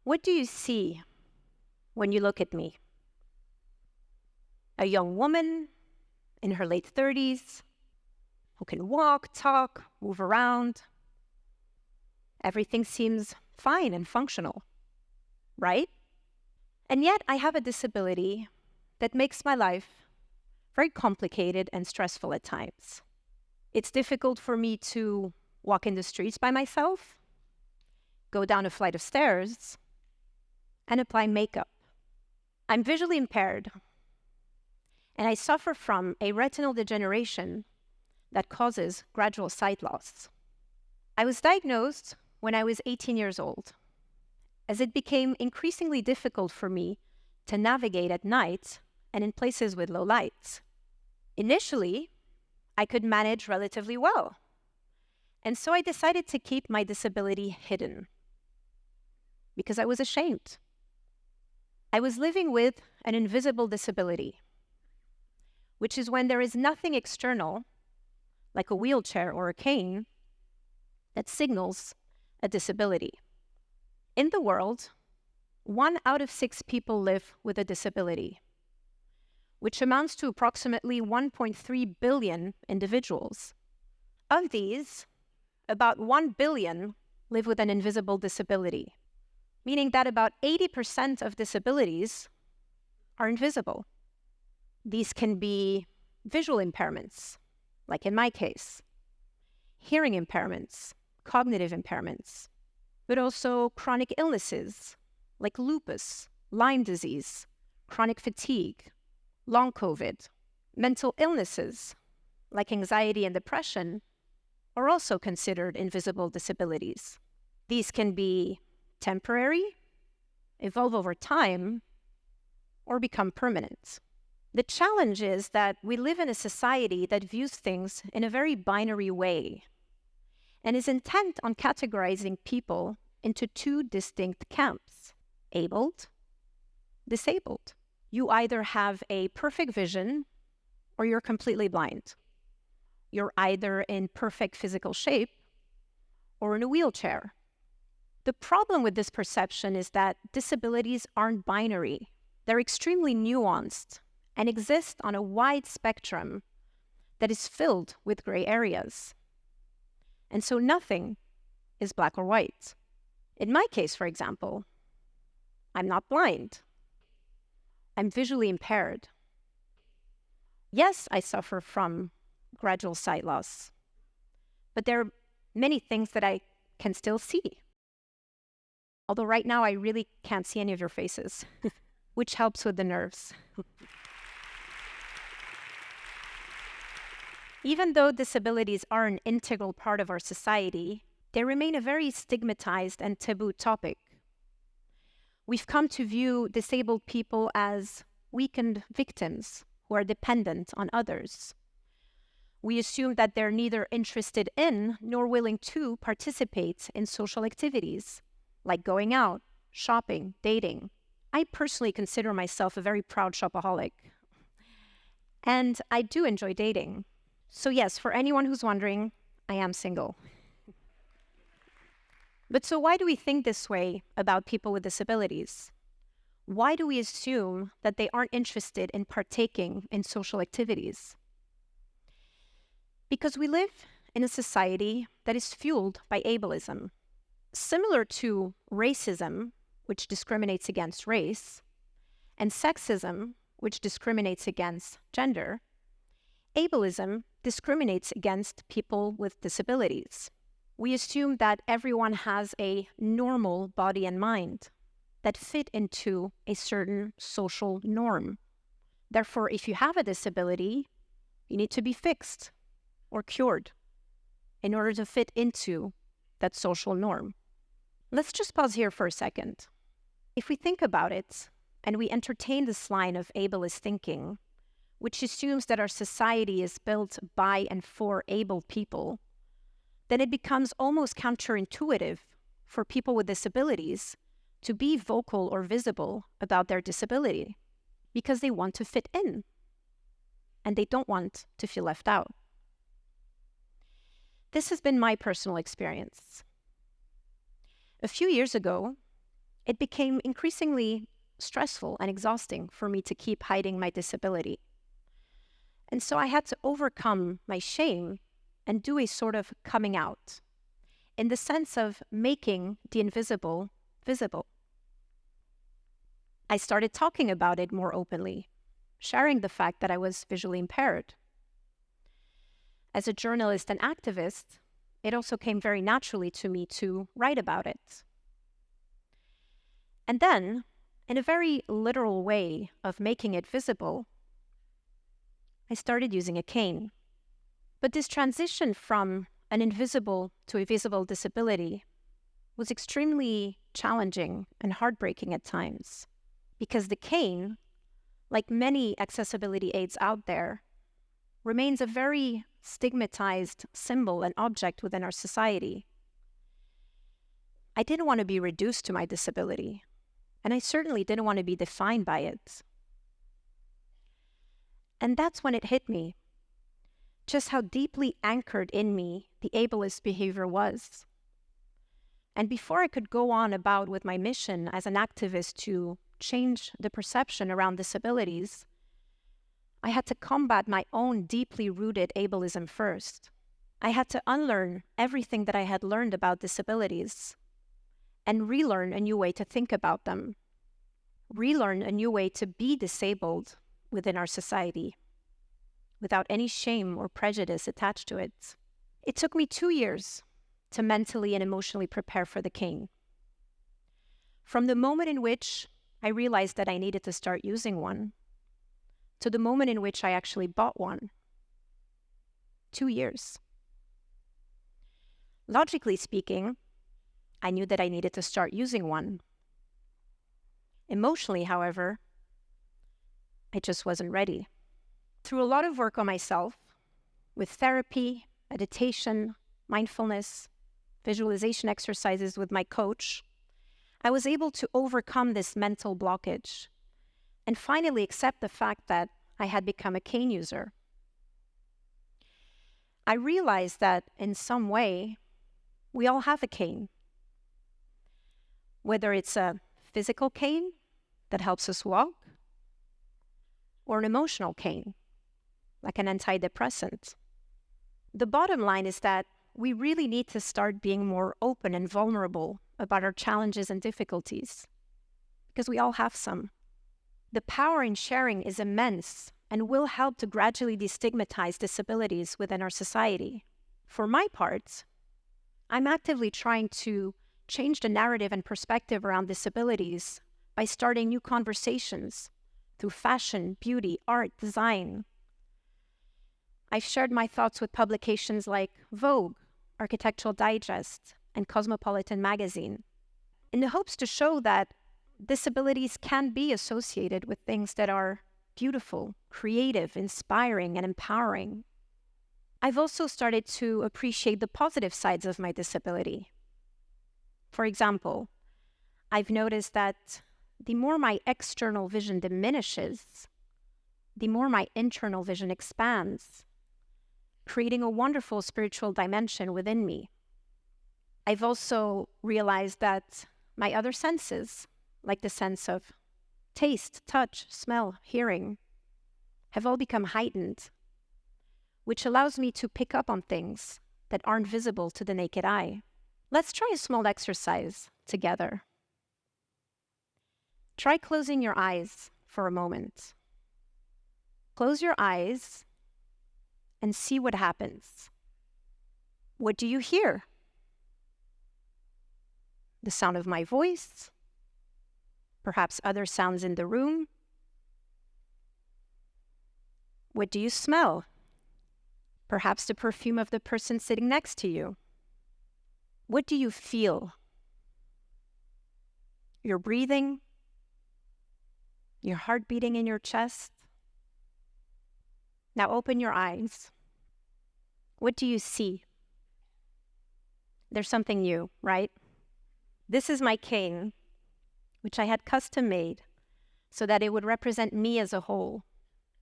What do you see when you look at me? A young woman in her late 30s who can walk, talk, move around. Everything seems fine and functional, right? And yet I have a disability that makes my life very complicated and stressful at times. It's difficult for me to walk in the streets by myself, go down a flight of stairs, and apply makeup. I'm visually impaired, and I suffer from a retinal degeneration that causes gradual sight loss. I was diagnosed when I was 18 years old, as it became increasingly difficult for me to navigate at night and in places with low lights. Initially, I could manage relatively well, and so I decided to keep my disability hidden because I was ashamed. I was living with an invisible disability, which is when there is nothing external, like a wheelchair or a cane, that signals a disability. In the world, 1 out of 6 people live with a disability, which amounts to approximately 1.3 billion individuals. Of these, about 1 billion live with an invisible disability, meaning that about 80% of disabilities are invisible. These can be visual impairments, like in my case, hearing impairments, cognitive impairments, but also chronic illnesses like lupus, Lyme disease, chronic fatigue, long COVID. Mental illnesses like anxiety and depression are also considered invisible disabilities. These can be temporary, evolve over time, or become permanent. The challenge is that we live in a society that views things in a very binary way and is intent on categorizing people into 2 distinct camps: abled, disabled. You either have a perfect vision or you're completely blind. You're either in perfect physical shape or in a wheelchair. The problem with this perception is that disabilities aren't binary. They're extremely nuanced and exist on a wide spectrum that is filled with gray areas. And so nothing is black or white. In my case, for example, I'm not blind. I'm visually impaired. Yes, I suffer from gradual sight loss, but there are many things that I can still see. Although right now I really can't see any of your faces, which helps with the nerves. Even though disabilities are an integral part of our society, they remain a very stigmatized and taboo topic. We've come to view disabled people as weakened victims who are dependent on others. We assume that they're neither interested in nor willing to participate in social activities, like going out, shopping, dating. I personally consider myself a very proud shopaholic, and I do enjoy dating. So yes, for anyone who's wondering, I am single. But so why do we think this way about people with disabilities? Why do we assume that they aren't interested in partaking in social activities? Because we live in a society that is fueled by ableism. Similar to racism, which discriminates against race, and sexism, which discriminates against gender, ableism discriminates against people with disabilities. We assume that everyone has a normal body and mind that fit into a certain social norm. Therefore, if you have a disability, you need to be fixed or cured in order to fit into that social norm. Let's just pause here for a second. If we think about it, and we entertain this line of ableist thinking, which assumes that our society is built by and for able people, then it becomes almost counterintuitive for people with disabilities to be vocal or visible about their disability because they want to fit in and they don't want to feel left out. This has been my personal experience. A few years ago, it became increasingly stressful and exhausting for me to keep hiding my disability. And so I had to overcome my shame and do a sort of coming out, in the sense of making the invisible visible. I started talking about it more openly, sharing the fact that I was visually impaired. As a journalist and activist, it also came very naturally to me to write about it. And then, in a very literal way of making it visible, I started using a cane. But this transition from an invisible to a visible disability was extremely challenging and heartbreaking at times, because the cane, like many accessibility aids out there, remains a very stigmatized symbol and object within our society. I didn't want to be reduced to my disability, and I certainly didn't want to be defined by it. And that's when it hit me, just how deeply anchored in me the ableist behavior was. And before I could go on about with my mission as an activist to change the perception around disabilities, I had to combat my own deeply rooted ableism first. I had to unlearn everything that I had learned about disabilities and relearn a new way to think about them, relearn a new way to be disabled within our society, without any shame or prejudice attached to it. It took me 2 years to mentally and emotionally prepare for the cane. From the moment in which I realized that I needed to start using one, to the moment in which I actually bought one. 2 years. Logically speaking, I knew that I needed to start using one. Emotionally, however, I just wasn't ready. Through a lot of work on myself, with therapy, meditation, mindfulness, visualization exercises with my coach, I was able to overcome this mental blockage and finally accept the fact that I had become a cane user. I realized that in some way, we all have a cane. Whether it's a physical cane that helps us walk, or an emotional cane, like an antidepressant. The bottom line is that we really need to start being more open and vulnerable about our challenges and difficulties, because we all have some. The power in sharing is immense and will help to gradually destigmatize disabilities within our society. For my part, I'm actively trying to change the narrative and perspective around disabilities by starting new conversations through fashion, beauty, art, design. I've shared my thoughts with publications like Vogue, Architectural Digest, and Cosmopolitan magazine, in the hopes to show that disabilities can be associated with things that are beautiful, creative, inspiring, and empowering. I've also started to appreciate the positive sides of my disability. For example, I've noticed that the more my external vision diminishes, the more my internal vision expands, creating a wonderful spiritual dimension within me. I've also realized that my other senses, like the sense of taste, touch, smell, hearing, have all become heightened, which allows me to pick up on things that aren't visible to the naked eye. Let's try a small exercise together. Try closing your eyes for a moment. Close your eyes and see what happens. What do you hear? The sound of my voice? Perhaps other sounds in the room? What do you smell? Perhaps the perfume of the person sitting next to you. What do you feel? Your breathing? Your heart beating in your chest? Now open your eyes. What do you see? There's something new, right? This is my cane, which I had custom made so that it would represent me as a whole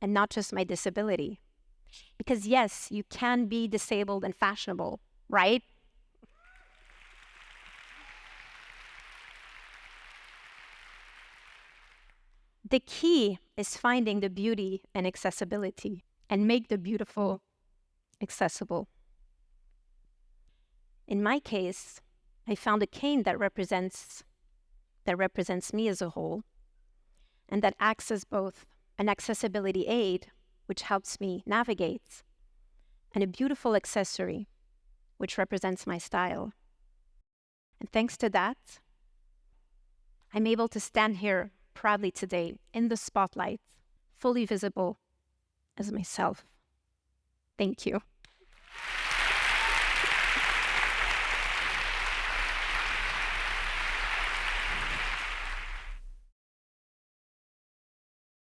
and not just my disability. Because yes, you can be disabled and fashionable, right? The key is finding the beauty and accessibility and make the beautiful accessible. In my case, I found a cane that represents me as a whole, and that acts as both an accessibility aid, which helps me navigate, and a beautiful accessory, which represents my style. And thanks to that, I'm able to stand here proudly today in the spotlight, fully visible as myself. Thank you.